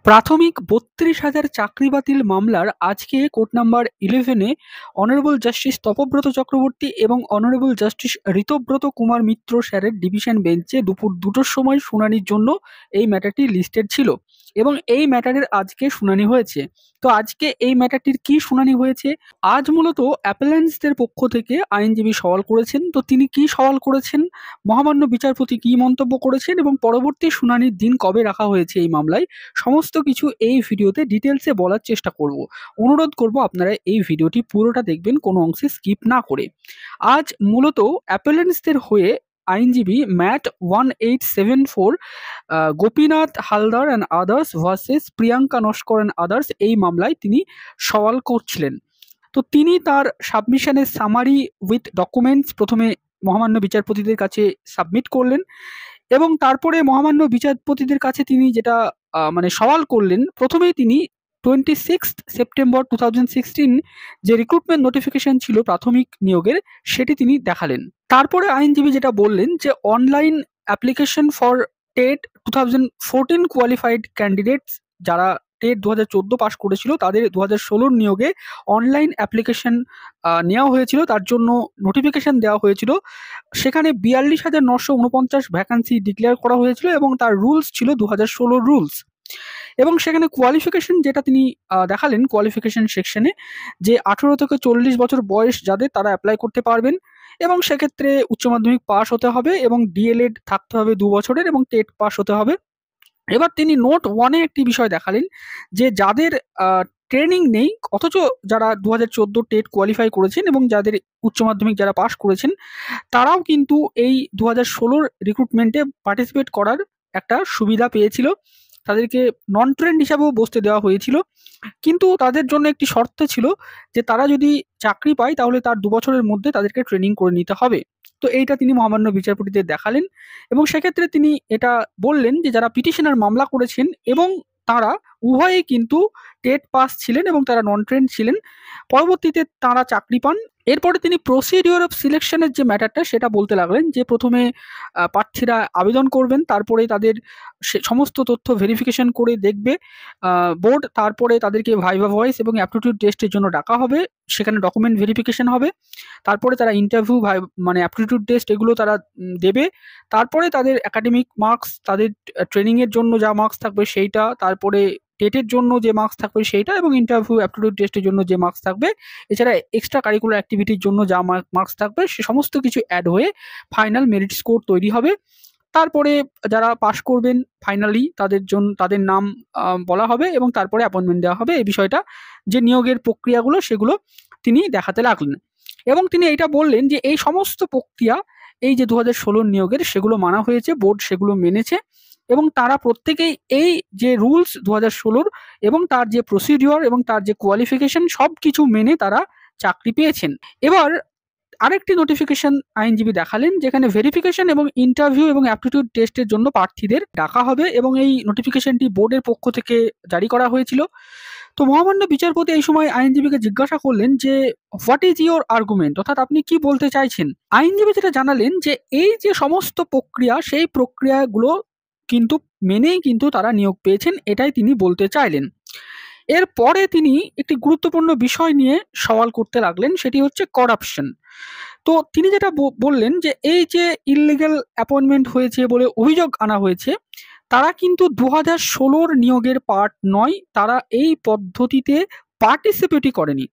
প্রাথমিক ৩২,০০০ চাকরি বাতিল মামলার আজকে কোর্ট নাম্বার 11-এ অনারেবল জাস্টিস তপব্রত চক্রবর্তী এবং অনারেবল জাস্টিস ঋতব্রত কুমার মিত্র স্যারের ডিভিশন বেঞ্চে দুপুর ২টোর সময় শুনানির জন্য এই ম্যাটারটি লিস্টেড ছিল এবং এই ম্যাটারের আজকে শুনানি হয়েছে। তো আজকে এই ম্যাটারটির কি শুনানি হয়েছে? আজ মূলত অ্যাপেলেন্টসদের পক্ষ থেকে আইনজীবী সওয়াল করেছেন। তো তিনি কি সওয়াল করেছেন, মহামান্য বিচারপতি কি মন্তব্য করেছেন এবং পরবর্তী শুনানির দিন কবে রাখা হয়েছে এই মামলায়, সমস্ত কিছু এই ভিডিওতে ডিটেলসে বলার চেষ্টা করব। অনুরোধ করব আপনারা এই ভিডিওটি পুরোটা দেখবেন, কোনো অংশে স্কিপ না করে। আজ মূলত অ্যাপেলেন্টসদের হয়ে আইনজীবী MAT 1874 Gopinath Haldar and others versus Priyanka Naskar and others এই মামলায় তিনি সওয়াল করছিলেন। তো তিনি তার সাবমিশনের সামারি উইথ ডকুমেন্টস প্রথমে মহামান্য বিচারপতিদের কাছে সাবমিট করলেন এবং তারপরে মহামান্য বিচারপতিদের কাছে তিনি যেটা সওয়াল করলেন, প্রথমেই তিনি 26 সেপ্টেম্বর 2016 যে রিক্রুটমেন্ট নোটিফিকেশন ছিল প্রাথমিক নিয়োগের, সেটি তিনি দেখালেন। তারপরে আইনজীবী যেটা বললেন যে online application for TET 2014 qualified candidates যারা টেট 2014 পাস করেছিল তাদের 2016 নিয়োগে অনলাইন অ্যাপ্লিকেশন নেওয়া হয়েছিল, তার জন্য নোটিফিকেশন দেওয়া হয়েছিল। সেখানে 42,949 ভ্যাকান্সি ডিক্লেয়ার করা হয়েছিল এবং তার রুলস ছিল 2016 রুলস। এবং সেখানে কোয়ালিফিকেশন যেটা তিনি দেখালেন কোয়ালিফিকেশন সেকশনে, যে 18 থেকে 40 বছর বয়স যাদের তারা অ্যাপ্লাই করতে পারবেন এবং সেক্ষেত্রে উচ্চ মাধ্যমিক পাস হতে হবে এবং ডিএলএড থাকতে হবে 2 বছরের এবং টেট পাস হতে হবে। এবার তিনি নোট 1-এ একটি বিষয় দেখালেন যে যাদের ট্রেনিং নেই অথচ যারা 2014 টেট কোয়ালিফাই করেছেন এবং যাদের উচ্চ মাধ্যমিক যারা পাস করেছেন তারাও কিন্তু এই 2016 রিক্রুটমেন্টে পার্টিসিপেট করার একটা সুবিধা পেয়েছিল। তাদেরকে নন ট্রেন্ড হিসাবেও বসতে দেওয়া হয়েছিল, কিন্তু তাদের জন্য একটি শর্ত ছিল যে তারা যদি চাকরি পায় তাহলে তার 2 বছরের মধ্যে তাদেরকে ট্রেনিং করে নিতে হবে। তো এইটা তিনি মহামান্য বিচারপতিদের দেখালেন এবং সেক্ষেত্রে তিনি এটা বললেন যে যারা পিটিশনার মামলা করেছেন এবং তারা উভয়েই কিন্তু টেট পাস ছিলেন এবং তারা নন ট্রেন্ড ছিলেন, পরবর্তীতে তারা চাকরি পান। এরপরে তিনি প্রসিডিওর অফ সিলেকশনের যে ম্যাটারটা সেটা বলতে লাগলেন যে প্রথমে প্রার্থীরা আবেদন করবেন, তারপরে তাদের সমস্ত তথ্য ভেরিফিকেশন করে দেখবে বোর্ড, তারপরে তাদেরকে ভাইভা ভয়েস এবং অ্যাপটিটিউড টেস্টের জন্য ডাকা হবে, সেখানে ডকুমেন্ট ভেরিফিকেশন হবে, তারপরে তারা ইন্টারভিউ অ্যাপটিটিউড টেস্ট এগুলো তারা দেবে, তারপরে তাদের একাডেমিক মার্কস, তাদের ট্রেনিংয়ের জন্য যা মার্কস থাকবে সেইটা, তারপরে টেটের জন্য যে মার্কস থাকবে সেইটা এবং ইন্টারভিউ অ্যাপটিটিউড টেস্টের জন্য যে মার্কস থাকবে, এছাড়া এক্সট্রা কারিকুলার অ্যাক্টিভিটির জন্য যা মার্কস থাকবে সে সমস্ত কিছু অ্যাড হয়ে ফাইনাল মেরিট স্কোর তৈরি হবে। তারপরে যারা পাশ করবেন ফাইনালি তাদের নাম বলা হবে এবং তারপরে অ্যাপয়েন্টমেন্ট দেওয়া হবে। এই বিষয়টা যে নিয়োগের প্রক্রিয়াগুলো সেগুলো তিনি দেখাতে লাগলেন এবং তিনি এইটা বললেন যে এই সমস্ত প্রক্রিয়া এই যে 2016 নিয়োগের সেগুলো মানা হয়েছে, বোর্ড সেগুলো মেনেছে এবং তারা প্রত্যেকেই এই যে রুলস 2016 এবং তার যে প্রসিডিওর এবং তার যে কোয়ালিফিকেশন সব কিছু মেনে তারা চাকরি পেয়েছেন। এবার আরেকটি নোটিফিকেশন আইনজীবী দেখালেন যেখানে ভেরিফিকেশন এবং ইন্টারভিউ এবং অ্যাপটিটিউড টেস্টের জন্য প্রার্থীদের ডাকা হবে এবং এই নোটিফিকেশনটি বোর্ডের পক্ষ থেকে জারি করা হয়েছিল। তো মহামান্য বিচারপতি এই সময় আইনজীবীকে জিজ্ঞাসা করলেন যে হোয়াট ইজ ইওর আর্গুমেন্ট, অর্থাৎ আপনি কি বলতে চাইছেন। আইনজীবী যেটা জানালেন যে এই যে সমস্ত প্রক্রিয়া সেই প্রক্রিয়াগুলো কিন্তু মেনেই কিন্তু তারা নিয়োগ পেয়েছেন, এটাই তিনি বলতে চাইলেন। এরপরে তিনি একটি গুরুত্বপূর্ণ বিষয় নিয়ে সওয়াল করতে লাগলেন, সেটি হচ্ছে করাপশন। তো তিনি যেটা বললেন যে এই যে ইললিগ্যাল অ্যাপয়েন্টমেন্ট হয়েছে বলে অভিযোগ আনা হয়েছে, তারা কিন্তু 2016 নিয়োগের পার্ট নয়, তারা এই পদ্ধতিতে পার্টিসিপেটই করেনি।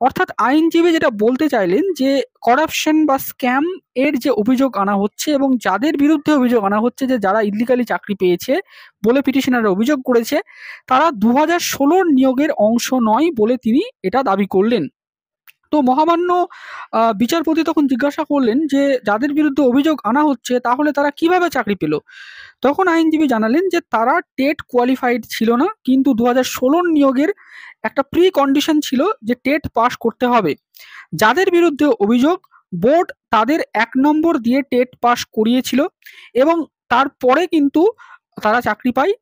অর্থাৎ আইনজীবী যেটা বলতে চাইলেন যে করাপশন বা স্ক্যাম এর যে অভিযোগ আনা হচ্ছে এবং যাদের বিরুদ্ধে অভিযোগ আনা হচ্ছে যে যারা ইলিগালি চাকরি পেয়েছে বলে পিটিশনাররা অভিযোগ করেছে, তারা 2016 নিয়োগের অংশ নয় বলে তিনি এটা দাবি করলেন। তো মহামান্য বিচারপতি তখন জিজ্ঞাসা করলেন যে যাদের বিরুদ্ধে অভিযোগ আনা হচ্ছে তাহলে তারা কিভাবে চাকরি পেল। তখন আইনজীবী জানালেন যে তারা টেট কোয়ালিফাইড ছিল না, কিন্তু 2016 নিয়োগের একটা প্রি কন্ডিশন ছিল যে টেট পাস করতে হবে। যাদের বিরুদ্ধে অভিযোগ, বোর্ড তাদের 1 নম্বর দিয়ে টেট পাস করিয়েছিল এবং তারপরে কিন্তু তারা চাকরি পায়।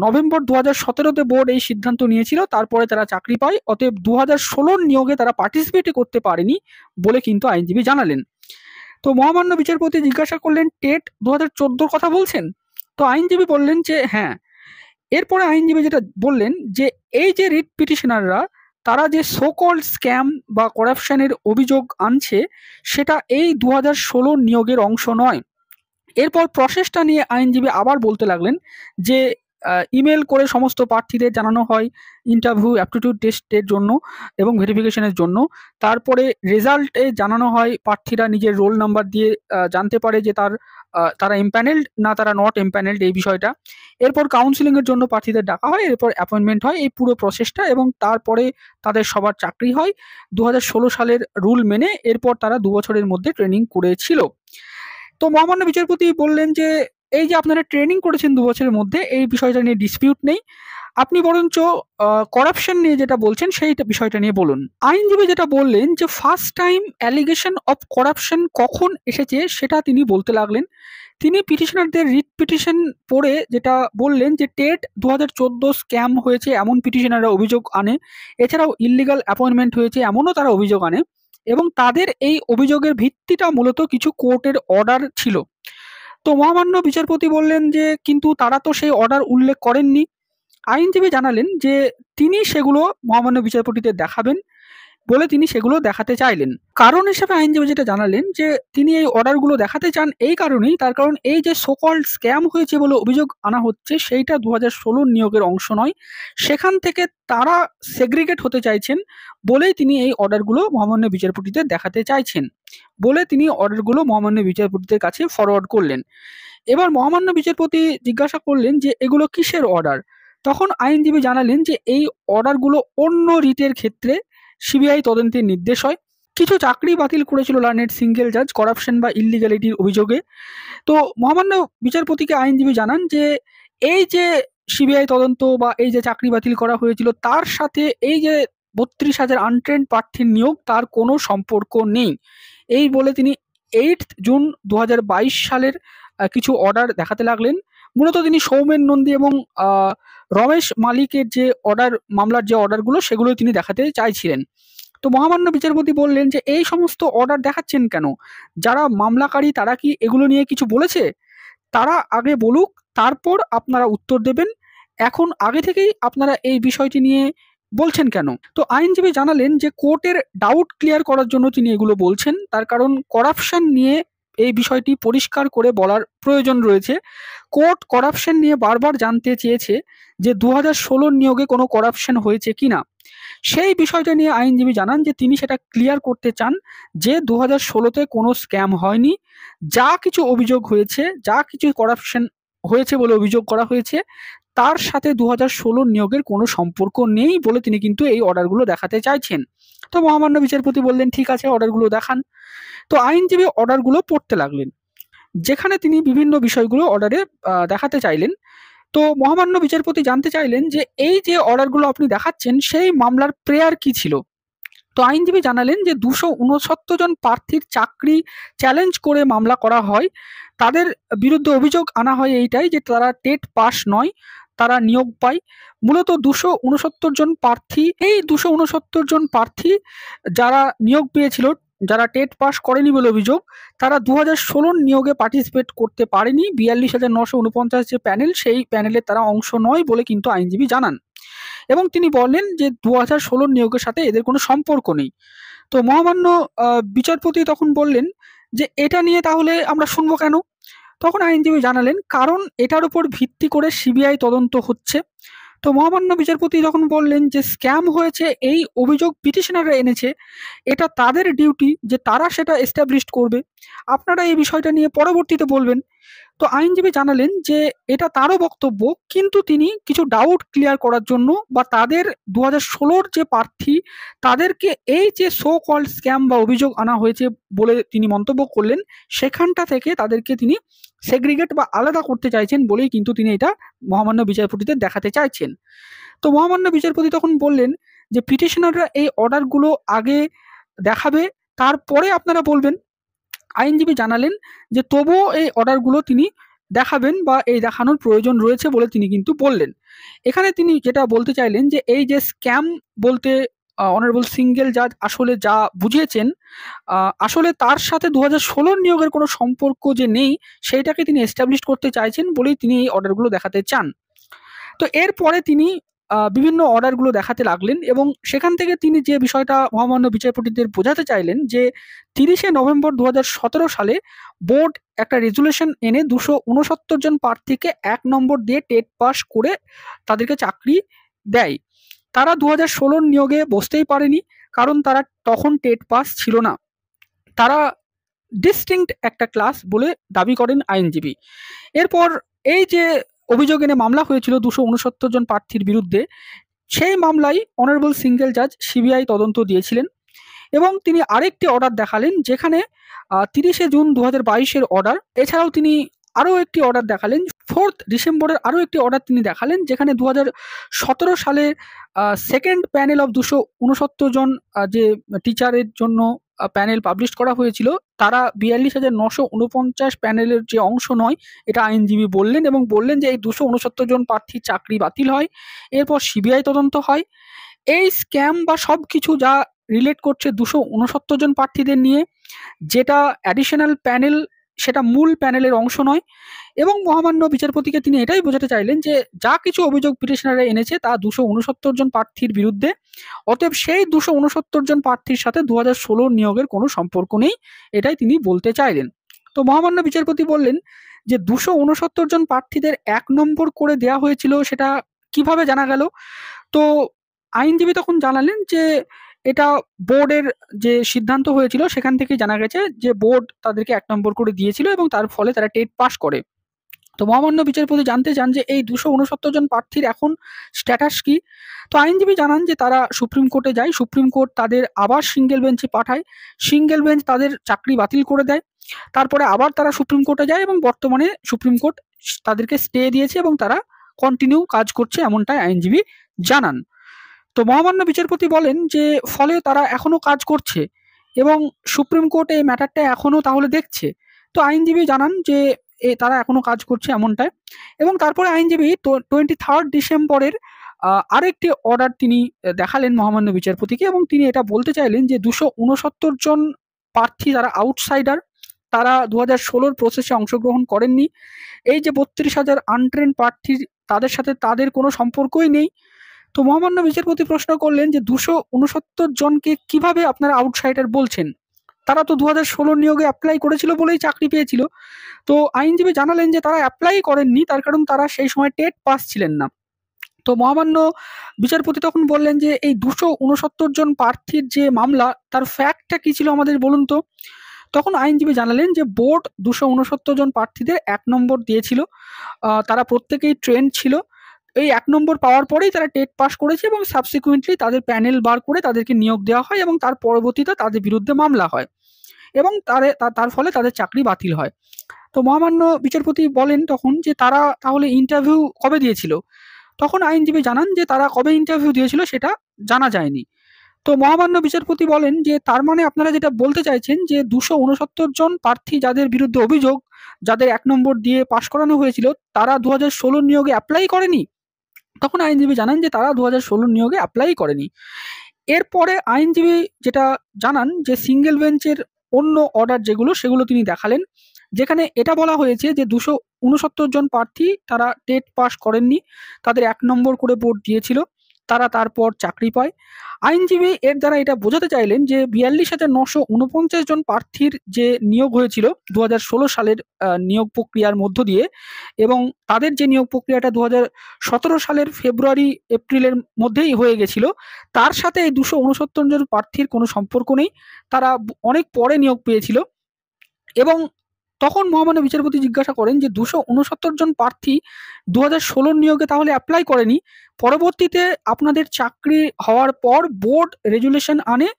নভেম্বর 2017-তে বোর্ড এই সিদ্ধান্ত নিয়েছিল, তারপরে তারা চাকরি পায়। অতএব 2016 নিয়োগে তারা পার্টিসিপেটই করতে পারেনি বলে কিন্তু আইনজীবী জানালেন। তো মহামান্য বিচারপতি জিজ্ঞাসা করলেন টেট 2014 কথা বলছেন। তো আইনজীবী বললেন যে হ্যাঁ, এরপরে আইনজীবী যেটা বললেন যে এই যে রিট পিটিশনাররা তারা যে সো কল্ড স্ক্যাম বা করাপশনের অভিযোগ আনছে সেটা এই 2016 নিয়োগের অংশ নয়। এরপর প্রসেসটা নিয়ে আইনজীবী আবার বলতে লাগলেন যে ইমেল করে সমস্ত প্রার্থীদের জানানো হয় ইন্টারভিউ অ্যাপটিটিউড টেস্টের জন্য এবং ভেরিফিকেশনের জন্য। তারপরে রেজাল্টে জানানো হয় প্রার্থীরা নিজের রোল নাম্বার দিয়ে জানতে পারে যে তারা এমপ্যানেলড না তারা নট এমপ্যানেলড এই বিষয়টা। এরপর কাউন্সিলিংয়ের জন্য প্রার্থীদের ডাকা হয়, এরপর অ্যাপয়েন্টমেন্ট হয়, এই পুরো প্রসেসটা, এবং তারপরে তাদের সবার চাকরি হয় 2016 সালের রুল মেনে। এরপর তারা 2 বছরের মধ্যে ট্রেনিং করেছিল। তো মহামান্য বিচারপতি বললেন যে এই যে আপনারা ট্রেনিং করেছেন 2 বছরের মধ্যে, এই বিষয়টা নিয়ে ডিসপিউট নেই। আপনি বরঞ্চ করাপশন নিয়ে যেটা বলছেন সেই বিষয়টা নিয়ে বলুন। আইনজীবী যেটা বললেন যে first time allegation of corruption কখন এসেছে সেটা তিনি বলতে লাগলেন। তিনি পিটিশনারদের রিট পিটিশন পড়ে যেটা বললেন যে টেট 2014 স্ক্যাম হয়েছে এমন পিটিশনাররা অভিযোগ আনে, এছাড়াও ইল্লিগাল অ্যাপয়েন্টমেন্ট হয়েছে এমনও তারা অভিযোগ আনে, এবং তাদের এই অভিযোগের ভিত্তিটা মূলত কিছু কোর্টের অর্ডার ছিল। তো মহামান্য বিচারপতি বললেন যে কিন্তু তারা তো সেই অর্ডার উল্লেখ করেননি। আইনজীবী জানালেন যে তিনি সেগুলো মহামান্য বিচারপতিদের দেখাবেন বলে তিনি সেগুলো দেখাতে চাইলেন। কারণ হিসেবে আইনজীবী যেটা জানালেন যে তিনি এই অর্ডারগুলো দেখাতে চান এই কারণেই, তার কারণ এই যে সোকল্ড স্ক্যাম হয়েছে বলে অভিযোগ আনা হচ্ছে সেইটা 2016 নিয়োগের অংশ নয়, সেখান থেকে তারা সেগ্রিগেট হতে চাইছেন বলেই তিনি এই অর্ডারগুলো মহামান্য বিচারপতিদের দেখাতে চাইছেন বলে তিনি অর্ডারগুলো মহামান্য বিচারপতিদের কাছে ফরওয়ার্ড করলেন। এবার মহামান্য বিচারপতি জিজ্ঞাসা করলেন যে এগুলো কিসের অর্ডার। তখন আইনজীবী জানালেন যে এই অর্ডারগুলো অন্য রিটের ক্ষেত্রে সিবিআই তদন্তের নির্দেশ হয়। কিছু চাকরি বাতিল করেছিল লার্নেড সিঙ্গেল জাজ করাপশন বা ইল্লিগ্যালিটির অভিযোগে। তো মহামান্য বিচারপতিকে আইনজীবী জানান যে এই যে সিবিআই তদন্ত বা এই যে চাকরি বাতিল করা হয়েছিল তার সাথে এই যে 32,000 আনট্রেন্ড প্রার্থীর নিয়োগ তার কোনো সম্পর্ক নেই। এই বলে তিনি 8 জুন 2022 সালের কিছু অর্ডার দেখাতে লাগলেন। মূলত তিনি সৌমেন নন্দী এবং রমেশ মালিকের যে মামলার যে অর্ডারগুলো সেগুলো তিনি দেখাতে চাইছিলেন। তো মহামান্য বিচারপতি বললেন যে এই সমস্ত অর্ডার দেখাচ্ছেন কেন? যারা মামলাকারী তারা কি এগুলো নিয়ে কিছু বলেছে? তারা আগে বলুক, তারপর আপনারা উত্তর দেবেন। এখন আগে থেকেই আপনারা এই বিষয়টি নিয়ে বলছেন কেন? তো আইনজীবী জানালেন যে কোর্টের ডাউট ক্লিয়ার করার জন্য তিনি এগুলো বলছেন। তার কারণ করাপশন নিয়ে এই বিষয়টি পরিষ্কার করে বলার প্রয়োজন রয়েছে। কোর্ট করাপশন নিয়ে বারবার জানতে চেয়েছে যে 2016 নিয়োগে কোনো করাপশন হয়েছে কিনা। সেই বিষয়টা নিয়ে আইনজীবী জানান যে তিনি সেটা ক্লিয়ার করতে চান যে 2016-তে কোনো স্ক্যাম হয়নি। যা কিছু অভিযোগ হয়েছে, যা কিছু করাপশন হয়েছে বলে অভিযোগ করা হয়েছে, তার সাথে 2016 নিয়োগের কোনো সম্পর্ক নেই বলে তিনি কিন্তু এই অর্ডারগুলো দেখাতে চাইছেন। তো মহামান্য বিচারপতি বললেন ঠিক আছে, অর্ডারগুলো দেখান। তো আইনজীবী অর্ডারগুলো পড়তে লাগলেন, যেখানে তিনি বিভিন্ন বিষয়গুলো অর্ডারে দেখাতে চাইলেন। তো মহামান্য বিচারপতি জানতে চাইলেন যে এই যে অর্ডারগুলো আপনি দেখাচ্ছেন সেই মামলার প্রেয়ার কি ছিল। তো আইনজীবী জানালেন যে 269 জন প্রার্থীর চাকরি চ্যালেঞ্জ করে মামলা করা হয়। তাদের বিরুদ্ধে অভিযোগ আনা হয় এইটাই যে তারা টেট পাস নয়, তারা নিয়োগ পায়। মূলত 269 জন প্রার্থী, এই 269 জন প্রার্থী যারা নিয়োগ পেয়েছিল, যারা টেট পাস করেনি বলে অভিযোগ, তারা 2016 নিয়োগে পার্টিসিপেট করতে পারেনি। 42,949 যে প্যানেল, সেই প্যানেলে তারা অংশ নয় বলে কিন্তু আইনজীবী জানান, এবং তিনি বলেন যে 2016 নিয়োগের সাথে এদের কোনো সম্পর্ক নেই। তো মহামান্য বিচারপতি তখন বললেন যে এটা নিয়ে তাহলে আমরা শুনবো কেন? তখন আইনজীবী জানালেন কারণ এটার উপর ভিত্তি করে সিবিআই তদন্ত হচ্ছে। তো মহামান্য বিচারপতি তখন বললেন যে স্ক্যাম হয়েছে এই অভিযোগ পিটিশনাররা এনেছে, এটা তাদের ডিউটি যে তারা সেটা এস্টাবলিশ করবে, আপনারা এই বিষয়টা নিয়ে পরবর্তীতে বলবেন। তো আইনজীবী জানালেন যে এটা তারও বক্তব্য, কিন্তু তিনি কিছু ডাউট ক্লিয়ার করার জন্য বা তাদের 2016 যে প্রার্থী তাদেরকে এই যে সো কল্ড স্ক্যাম বা অভিযোগ আনা হয়েছে বলে তিনি মন্তব্য করলেন, সেখানটা থেকে তাদেরকে তিনি সেগ্রিগেট বা আলাদা করতে চাইছেন বলেই কিন্তু তিনি এটা মহামান্য বিচারপতিদের দেখাতে চাইছেন। তো মহামান্য বিচারপতি তখন বললেন যে পিটিশনাররা এই অর্ডারগুলো আগে দেখাবে, তারপরে আপনারা বলবেন। আইনজীবী জানালেন যে তবুও এই অর্ডারগুলো তিনি দেখাবেন বা এই দেখানোর প্রয়োজন রয়েছে বলে তিনি কিন্তু বললেন। এখানে তিনি যেটা বলতে চাইলেন যে এই যে স্ক্যাম বলতে অনারেবল সিঙ্গেল জাজ আসলে যা বুঝিয়েছেন, আসলে তার সাথে 2016 নিয়োগের কোনো সম্পর্ক যে নেই সেইটাকে তিনি এস্টাবলিশ করতে চাইছেন বলেই তিনি এই অর্ডারগুলো দেখাতে চান। তো এরপরে তিনি বিভিন্ন অর্ডারগুলো দেখাতে লাগলেন এবং সেখান থেকে তিনি যে বিষয়টা মহামান্য বিচারপতিদের বোঝাতে চাইলেন যে 30শে নভেম্বর 2017 সালে বোর্ড একটা রেজুলেশন এনে 269 জন প্রার্থীকে 1 নম্বর দিয়ে টেট পাস করে তাদেরকে চাকরি দেয়। তারা 2016 নিয়োগে বসতেই পারেনি, কারণ তারা তখন টেট পাস ছিল না। তারা ডিস্টিংক্ট একটা ক্লাস বলে দাবি করেন আইনজীবী। এরপর এই যে অভিযোগ এনে মামলা হয়েছিল 269 জন প্রার্থীর বিরুদ্ধে, সেই মামলায় অনারেবল সিঙ্গেল জাজ সিবিআই তদন্ত দিয়েছিলেন এবং তিনি আরেকটি অর্ডার দেখালেন, যেখানে 30শে জুন 2022-এর অর্ডার, এছাড়াও তিনি আরও একটি অর্ডার দেখালেন 4th ডিসেম্বরের আরও একটি অর্ডার তিনি দেখালেন, যেখানে 2017 সালে সেকেন্ড প্যানেল অফ 269 জন যে টিচারের জন্য প্যানেল পাবলিশ করা হয়েছিল, তারা 42,949 প্যানেলের যে অংশ নয়, এটা আইনজীবী বললেন এবং বললেন যে এই 269 জন প্রার্থীর চাকরি বাতিল হয়। এরপর সিবিআই তদন্ত হয়। এই স্ক্যাম বা সব কিছু যা রিলেট করছে 269 জন প্রার্থীদের নিয়ে, যেটা অ্যাডিশনাল প্যানেল, সেটা মূল প্যানেলের অংশ নয়। এবং মহামান্য বিচারপতিকে তিনি এটাই বোঝাতে চাইলেন যে যা কিছু অভিযোগ পিটিশনাররা এনেছে তা 269 জন প্রার্থীর বিরুদ্ধে, অতএব সেই 269 জন প্রার্থীর সাথে 2016 নিয়োগের কোনো সম্পর্ক নেই, এটাই তিনি বলতে চাইলেন। তো মহামান্য বিচারপতি বললেন যে 269 জন প্রার্থীদের 1 নম্বর করে দেয়া হয়েছিল, সেটা কিভাবে জানা গেল? তো আইনজীবী তখন জানালেন যে এটা বোর্ডের যে সিদ্ধান্ত হয়েছিল সেখান থেকেই জানা গেছে যে বোর্ড তাদেরকে 1 নম্বর করে দিয়েছিল এবং তার ফলে তারা টেট পাস করে। তো মহামান্য বিচারপতি জানতে চান যে এই 269 জন প্রার্থীর এখন স্ট্যাটাস কি? তো আইনজীবী জানান যে তারা সুপ্রিম কোর্টে যায়, সুপ্রিম কোর্ট তাদের আবার সিঙ্গেল বেঞ্চে পাঠায়, সিঙ্গেল বেঞ্চ তাদের চাকরি বাতিল করে দেয়, তারপরে আবার তারা সুপ্রিম কোর্টে যায় এবং বর্তমানে সুপ্রিম কোর্ট তাদেরকে স্টে দিয়েছে এবং তারা কন্টিনিউ কাজ করছে, এমনটাই আইনজীবী জানান। তো মহামান্য বিচারপতি বলেন যে ফলে তারা এখনো কাজ করছে এবং সুপ্রিম কোর্ট এই ম্যাটারটা এখনো তাহলে দেখছে। তো আইনজীবী জানান যে তারা এখনো কাজ করছে এমনটাই। এবং তারপরে আইনজীবী 23rd ডিসেম্বরের আরেকটি অর্ডার তিনি দেখালেন মহামান্য বিচারপতিকে এবং তিনি এটা বলতে চাইলেন যে 269 জন প্রার্থী যারা আউটসাইডার, তারা 2016 প্রসেসে অংশগ্রহণ করেননি। এই যে 32,000 আনট্রেন্ড প্রার্থী, তাদের সাথে তাদের কোনো সম্পর্কই নেই। তো মহামান্য বিচারপতি প্রশ্ন করলেন যে 269 জনকে কিভাবে আপনারা আউটসাইডার বলছেন? তারা তো 2016 নিয়োগে অ্যাপ্লাই করেছিল বলেই চাকরি পেয়েছিল। তো আইনজীবী জানালেন যে তারা অ্যাপ্লাই করেননি, তার কারণ তারা সেই সময় টেট পাস ছিলেন না। তো মহামান্য বিচারপতি তখন বললেন যে এই 269 জন প্রার্থীর যে মামলা, তার ফ্যাক্টটা কি ছিল আমাদের বলুন তো? তখন আইনজীবী জানালেন যে বোর্ড 269 জন প্রার্থীদের 1 নম্বর দিয়েছিল। তারা প্রত্যেকেই ট্রেন্ড ছিল। এই 1 নম্বর পাওয়ার পরেই তারা টেট পাস করেছে এবং সাবসিকুয়েন্টলি তাদের প্যানেল বার করে তাদেরকে নিয়োগ দেওয়া হয় এবং তার পরবর্তীতে তাদের বিরুদ্ধে মামলা হয় এবং তার ফলে তাদের চাকরি বাতিল হয়। তো মহামান্য বিচারপতি বলেন তখন যে তারা তাহলে ইন্টারভিউ কবে দিয়েছিল? তখন আইনজীবী জানান যে তারা কবে ইন্টারভিউ দিয়েছিল সেটা জানা যায়নি। তো মহামান্য বিচারপতি বলেন যে তার মানে আপনারা যেটা বলতে চাইছেন যে 269 জন প্রার্থী যাদের বিরুদ্ধে অভিযোগ, যাদের 1 নম্বর দিয়ে পাশ করানো হয়েছিল, তারা 2016 নিয়োগে অ্যাপ্লাই করেনি? তখন আইনজীবী জানান যে তারা 2016 নিয়োগে অ্যাপ্লাই করেনি। এরপরে আইনজীবী যেটা জানান যে সিঙ্গেল বেঞ্চের অন্য অর্ডার যেগুলো, সেগুলো তিনি দেখালেন, যেখানে এটা বলা হয়েছে যে 269 জন প্রার্থী তারা টেট পাস করেননি, তাদের 1 নম্বর করে বোর্ড দিয়েছিল, তারা তারপর চাকরি পায়। আইনজীবী এর দ্বারা এটা বোঝাতে চাইলেন যে 42,949 জন প্রার্থীর যে নিয়োগ হয়েছিল 2016 সালের নিয়োগ প্রক্রিয়ার মধ্য দিয়ে, এবং তাদের যে নিয়োগ প্রক্রিয়াটা 2017 সালের ফেব্রুয়ারি এপ্রিলের মধ্যেই হয়ে গেছিল, তার সাথে এই 269 জন প্রার্থীর কোনো সম্পর্ক নেই, তারা অনেক পরে নিয়োগ পেয়েছিল। এবং তখন মহামান্য বিচারপতি জিজ্ঞাসা করেন যে 269 জন প্রার্থী 2016 নিয়োগে তাহলে অ্যাপ্লাই করেনি, পরবর্তীতে আপনাদের চাকরি হওয়ার পর বোর্ড রেজুলেশন আনে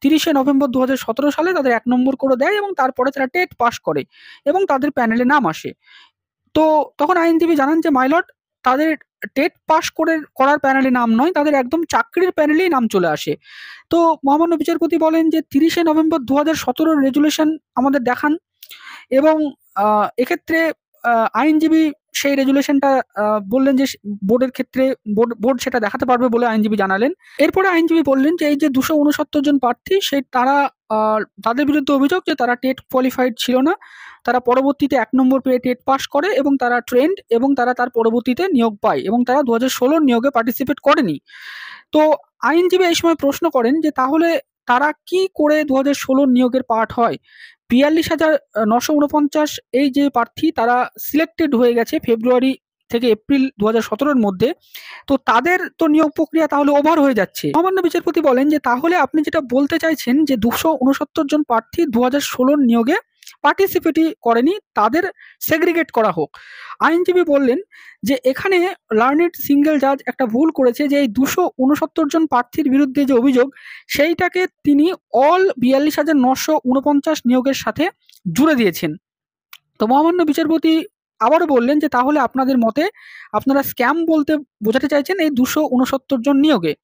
30শে নভেম্বর 2017 সালে তাদের 1 নম্বর করে দেয় এবং তারপরে তারা টেট পাস করে এবং তাদের প্যানেলে নাম আসে। তো তখন আইনজীবী জানান যে মাই লর্ড, তাদের টেট পাস করার প্যানেলে নাম নয়, তাদের একদম চাকরির প্যানেলেই নাম চলে আসে। তো মহামান্য বিচারপতি বলেন যে 30শে নভেম্বর 2017 রেজুলেশন আমাদের দেখান এবং এক্ষেত্রে আইনজীবী সেই রেজুলেশনটা বললেন যে বোর্ডের ক্ষেত্রে বোর্ড সেটা দেখাতে পারবে বলে আইনজীবী জানালেন। এরপরে আইনজীবী বললেন যে এই যে 269 জন প্রার্থী তারা তাদের বিরুদ্ধে অভিযোগ যে তারা টেট কোয়ালিফাইড ছিল না, তারা পরবর্তীতে 1 নম্বর পেয়ে টেট পাস করে এবং তারা ট্রেন্ড এবং তারা তার পরবর্তীতে নিয়োগ পায় এবং তারা 2016 নিয়োগে পার্টিসিপেট করেনি। তো আইনজীবী এই সময় প্রশ্ন করেন যে তাহলে তারা কি করে 2016 নিয়োগের পার্ট হয়? 42,949 এই যে প্রার্থী তারা সিলেক্টেড হয়ে গেছে ফেব্রুয়ারি থেকে এপ্রিল 2017-র মধ্যে। তো তাদের তো নিয়োগ প্রক্রিয়া তাহলে ওভার হয়ে যাচ্ছে। মহামান্য বিচারপতি বলেন যে তাহলে আপনি যেটা বলতে চাইছেন যে 269 জন প্রার্থী 2016 নিয়োগে পার্টিসিপেটই করেনি, তাদের সেগ্রিগেট করা হোক। আইনজীবী বললেন যে এখানে লার্নেড সিঙ্গেল জাজ একটা ভুল করেছে যে এই 269 জন প্রার্থীর বিরুদ্ধে যে অভিযোগ সেইটাকে তিনি অল 42,949 নিয়োগের সাথে জুড়ে দিয়েছেন। তো মহামান্য বিচারপতি আবারও বললেন যে তাহলে আপনাদের মতে আপনারা স্ক্যাম বলতে বোঝাতে চাইছেন এই 269 জন নিয়োগে।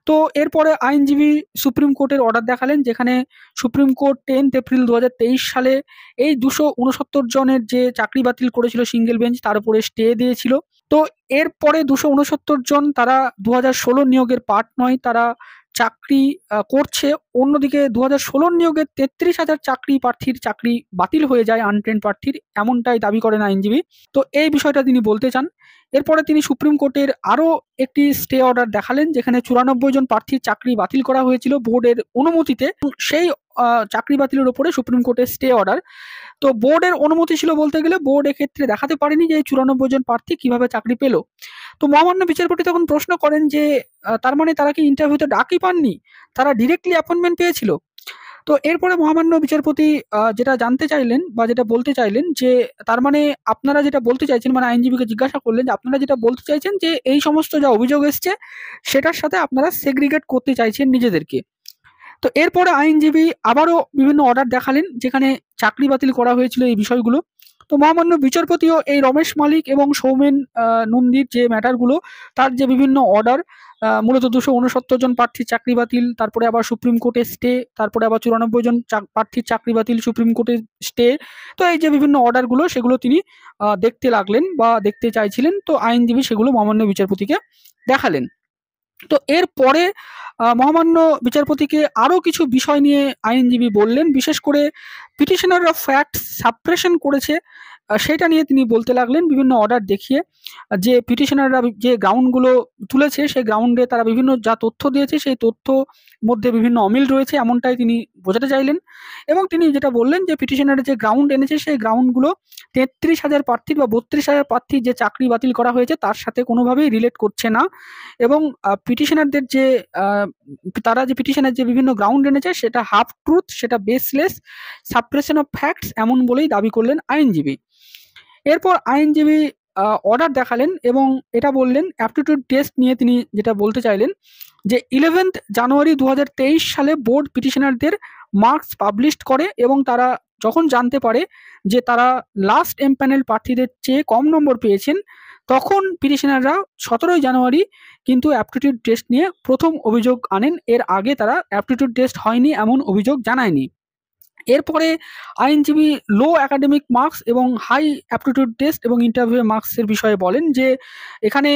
তো এরপরে আইনজীবী সুপ্রিম কোর্টের অর্ডার দেখালেন, যেখানে সুপ্রিম কোর্ট 10 এপ্রিল 2023 সালে এই 269 জনের যে চাকরি বাতিল করেছিল সিঙ্গেল বেঞ্চ তার উপরে স্টে দিয়েছিল। তো এরপরে 269 জন তারা 2016 নিয়োগের পার্ট নয়, তারা চাকরি করছে। অন্যদিকে 2016 নিয়োগের 33,000 চাকরি প্রার্থীর চাকরি বাতিল হয়ে যায় আনট্রেন্ড প্রার্থীর, এমনটাই দাবি করেন আইনজীবী। তো এই বিষয়টা তিনি বলতে চান। এরপরে তিনি সুপ্রিম কোর্টের আরও একটি স্টে অর্ডার দেখালেন, যেখানে 94 জন প্রার্থীর চাকরি বাতিল করা হয়েছিল বোর্ডের অনুমতিতে। সেই চাকরি বাতিলের ওপরে সুপ্রিম কোর্টের স্টে অর্ডার। তো বোর্ডের অনুমতি ছিল বলতে গেলে বোর্ড এক্ষেত্রে দেখাতে পারেনি যে এই 94 জন প্রার্থী কিভাবে চাকরি পেল। তো মহামান্য বিচারপতি তখন প্রশ্ন করেন যে তার মানে তারা কি ইন্টারভিউতে ডাকই পাননি, তারা ডিরেক্টলি অ্যাপয়েন্টমেন্ট পেয়েছিল? তো এরপরে মহামান্য বিচারপতি যেটা জানতে চাইলেন বা যেটা বলতে চাইলেন যে তার মানে আপনারা যেটা বলতে চাইছেন, মানে আইনজীবীকে জিজ্ঞাসা করলেন যে আপনারা যেটা বলতে চাইছেন যে এই সমস্ত যা অভিযোগ এসছে সেটার সাথে আপনারা সেগ্রিগেট করতে চাইছেন নিজেদেরকে। তো এরপরে আইনজীবী আবারও বিভিন্ন অর্ডার দেখালেন, যেখানে চাকরি বাতিল করা হয়েছিল এই বিষয়গুলো। তো মহামান্য বিচারপতিও এই রমেশ মালিক এবং সৌমেন নন্দীর যে ম্যাটারগুলো, তার যে বিভিন্ন অর্ডার, মূলত 269 জন প্রার্থীর চাকরি বাতিল, তারপরে আবার সুপ্রিম কোর্টে স্টে, তারপরে আবার 94 জন প্রার্থীর চাকরি বাতিল সুপ্রিম কোর্টে স্টে। তো এই যে বিভিন্ন অর্ডারগুলো সেগুলো তিনি দেখতে লাগলেন বা দেখতে চাইছিলেন। তো আইনজীবী সেগুলো মহামান্য বিচারপতিকে দেখালেন। তো এরপরে মহামান্য বিচারপতিকে আরও কিছু বিষয় নিয়ে আইনজীবী বললেন, বিশেষ করে পিটিশনাররা ফ্যাক্টস সাপ্রেশন করেছে সেটা নিয়ে তিনি বলতে লাগলেন বিভিন্ন অর্ডার দেখিয়ে, যে পিটিশনাররা যে গ্রাউন্ডগুলো তুলেছে সেই গ্রাউন্ডে তারা বিভিন্ন যা তথ্য দিয়েছে সেই তথ্য মধ্যে বিভিন্ন অমিল রয়েছে, এমনটাই তিনি বোঝাতে চাইলেন। এবং তিনি যেটা বললেন যে পিটিশনারের যে গ্রাউন্ড এনেছে সেই গ্রাউন্ডগুলো 33,000 প্রার্থীর বা 32,000 প্রার্থীর যে চাকরি বাতিল করা হয়েছে তার সাথে কোনোভাবেই রিলেট করছে না। এবং পিটিশনারদের যে তারা যে পিটিশনের যে বিভিন্ন গ্রাউন্ড এনেছে সেটা হাফ ট্রুথ, সেটা বেসলেস, সাপ্রেশন অফ ফ্যাক্টস এমন বলেই দাবি করলেন আইনজীবী। এরপর আইনজীবী অর্ডার দেখালেন এবং এটা বললেন অ্যাপটিটিউড টেস্ট নিয়ে তিনি যেটা বলতে চাইলেন যে 11 জানুয়ারি 2023 সালে বোর্ড পিটিশনারদের মার্কস পাবলিশ করে এবং তারা যখন জানতে পারে যে তারা লাস্ট এমপ্যানেল প্রার্থীদের চেয়ে কম নম্বর পেয়েছেন, তখন পিটিশনাররা 17 জানুয়ারি কিন্তু অ্যাপটিটিউড টেস্ট নিয়ে প্রথম অভিযোগ আনেন। এর আগে তারা অ্যাপটিটিউড টেস্ট হয়নি এমন অভিযোগ জানায়নি। এরপরে আইনজীবী লো একাডেমিক মার্কস এবং হাই অ্যাপটিটিউড টেস্ট এবং ইন্টারভিউ মার্কসের বিষয়ে বলেন যে এখানে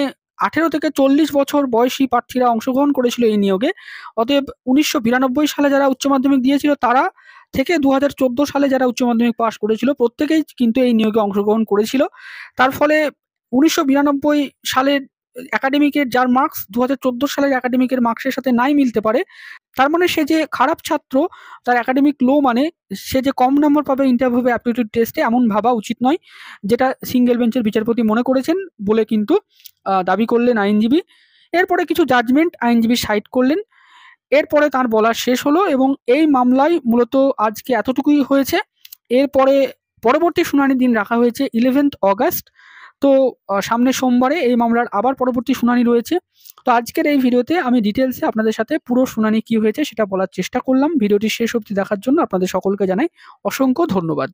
18 থেকে 40 বছর বয়সী প্রার্থীরা অংশগ্রহণ করেছিল এই নিয়োগে। অতএব 1992 সালে যারা উচ্চ মাধ্যমিক দিয়েছিল তারা থেকে 2014 সালে যারা উচ্চ মাধ্যমিক পাস করেছিল প্রত্যেকেই কিন্তু এই নিয়োগে অংশগ্রহণ করেছিল। তার ফলে 1992 সালের একাডেমিকের যার মার্কস 2014 সালের একাডেমিকের মার্কসের সাথে নাই মিলতে পারে, তার মানে সে যে খারাপ ছাত্র, তার একাডেমিক লো মানে সে যে কম নম্বর পাবে ইন্টারভিউ বা অ্যাপটিটিউড টেস্টে, এমন ভাবা উচিত নয়, যেটা সিঙ্গেল বেঞ্চের বিচারপতি মনে করেছেন বলে কিন্তু দাবি করলেন আইনজীবী। এরপরে কিছু জাজমেন্ট আইনজীবী সাইট করলেন। এরপরে তার বলা শেষ হলো এবং এই মামলায় মূলত আজকে এতটুকুই হয়েছে। এরপরে পরবর্তী শুনানির দিন রাখা হয়েছে 11 অগাস্ট। তো সামনের সোমবারে এই মামলার আবার পরবর্তী শুনানি রয়েছে। তো আজকের এই ভিডিওতে আমি ডিটেলসে আপনাদের সাথে পুরো শুনানি কি হয়েছে সেটা বলার চেষ্টা করলাম। ভিডিওটি শেষ অবধি দেখার জন্য আপনাদের সকলকে জানাই অসংখ্য ধন্যবাদ।